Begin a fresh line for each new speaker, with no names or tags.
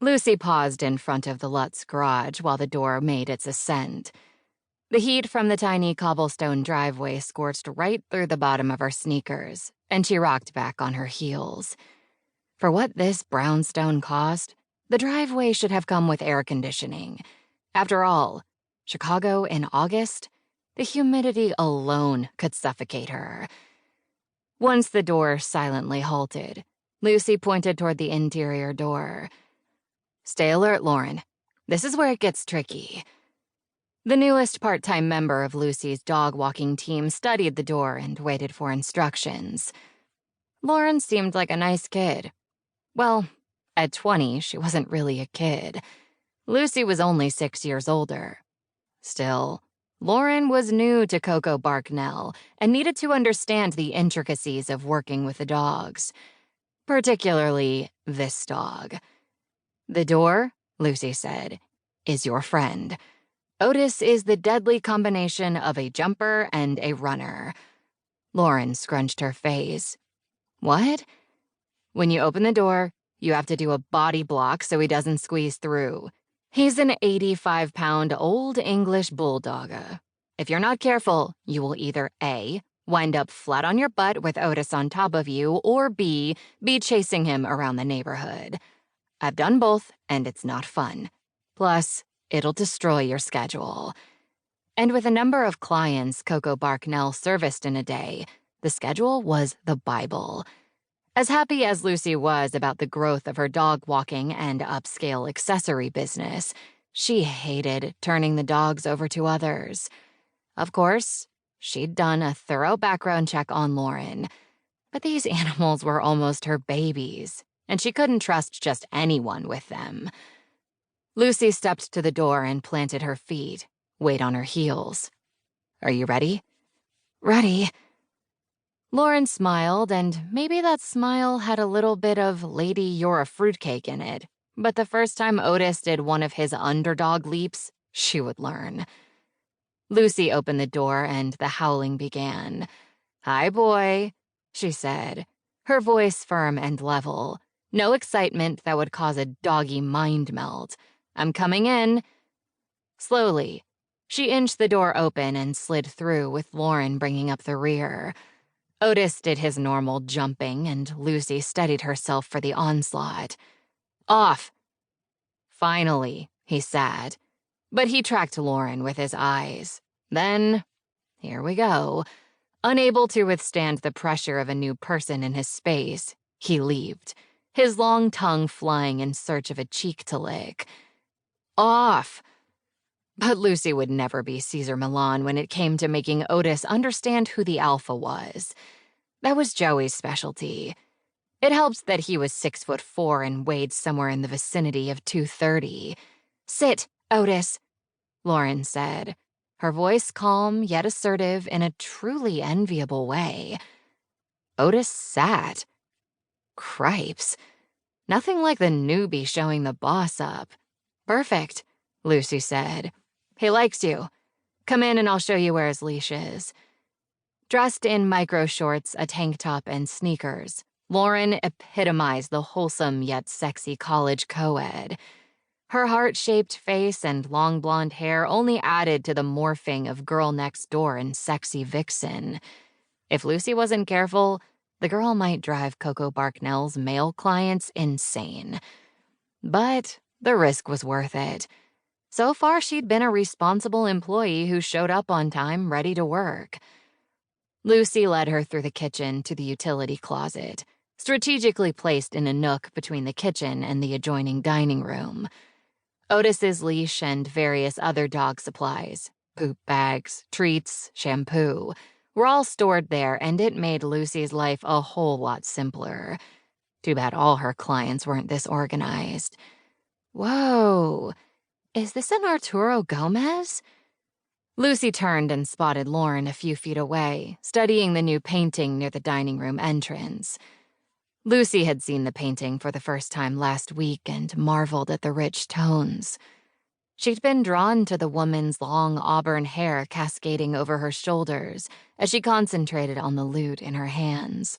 Lucie paused in front of the Lutz garage while the door made its ascent. The heat from the tiny cobblestone driveway scorched right through the bottom of her sneakers, and she rocked back on her heels. For what this brownstone cost, the driveway should have come with air conditioning. After all, Chicago in August, the humidity alone could suffocate her. Once the door silently halted, Lucie pointed toward the interior door. "Stay alert, Lauren. This is where it gets tricky." The newest part-time member of Lucie's dog-walking team studied the door and waited for instructions. Lauren seemed like a nice kid. Well, at 20, she wasn't really a kid. Lucie was only 6 years older. Still, Lauren was new to Coco Barknell and needed to understand the intricacies of working with the dogs, particularly this dog. "The door," Lucie said, "is your friend. Otis is the deadly combination of a jumper and a runner." Lauren scrunched her face. "What?" "When you open the door, you have to do a body block so he doesn't squeeze through. He's an 85-pound Old English bulldogger. If you're not careful, you will either A, wind up flat on your butt with Otis on top of you, or B, be chasing him around the neighborhood. I've done both, and it's not fun. Plus, it'll destroy your schedule." And with a number of clients Coco Barknell serviced in a day, the schedule was the Bible. As happy as Lucie was about the growth of her dog walking and upscale accessory business, she hated turning the dogs over to others. Of course, she'd done a thorough background check on Lauren, but these animals were almost her babies, and she couldn't trust just anyone with them. Lucie stepped to the door and planted her feet, weight on her heels. "Are you ready?" "Ready." Lauren smiled, and maybe that smile had a little bit of "lady, you're a fruitcake" in it, but the first time Otis did one of his underdog leaps, she would learn. Lucie opened the door and the howling began. "Hi, boy," she said, her voice firm and level. No excitement that would cause a doggy mind melt. "I'm coming in." Slowly, she inched the door open and slid through with Lauren bringing up the rear. Otis did his normal jumping, and Lucie steadied herself for the onslaught. "Off." "Finally," he said, but he tracked Lauren with his eyes. Then, here we go. Unable to withstand the pressure of a new person in his space, he leaped, his long tongue flying in search of a cheek to lick. "Off." But Lucie would never be Caesar Milan when it came to making Otis understand who the alpha was. That was Joey's specialty. It helped that he was 6'4" and weighed somewhere in the vicinity of 230. "Sit, Otis," Lauren said, her voice calm yet assertive in a truly enviable way. Otis sat. Cripes. Nothing like the newbie showing the boss up. "Perfect," Lucie said. "He likes you. Come in and I'll show you where his leash is." Dressed in micro shorts, a tank top, and sneakers, Lauren epitomized the wholesome yet sexy college co-ed. Her heart-shaped face and long blonde hair only added to the morphing of girl next door and sexy vixen. If Lucie wasn't careful, the girl might drive Coco Barknell's male clients insane. But the risk was worth it. So far, she'd been a responsible employee who showed up on time, ready to work. Lucie led her through the kitchen to the utility closet, strategically placed in a nook between the kitchen and the adjoining dining room. Otis's leash and various other dog supplies, poop bags, treats, shampoo, were all stored there, and it made Lucie's life a whole lot simpler. Too bad all her clients weren't this organized. Whoa, is this an Arturo Gomez? Lucie turned and spotted Lauren a few feet away, studying the new painting near the dining room entrance. Lucie had seen the painting for the first time last week and marveled at the rich tones. She'd been drawn to the woman's long auburn hair cascading over her shoulders as she concentrated on the lute in her hands.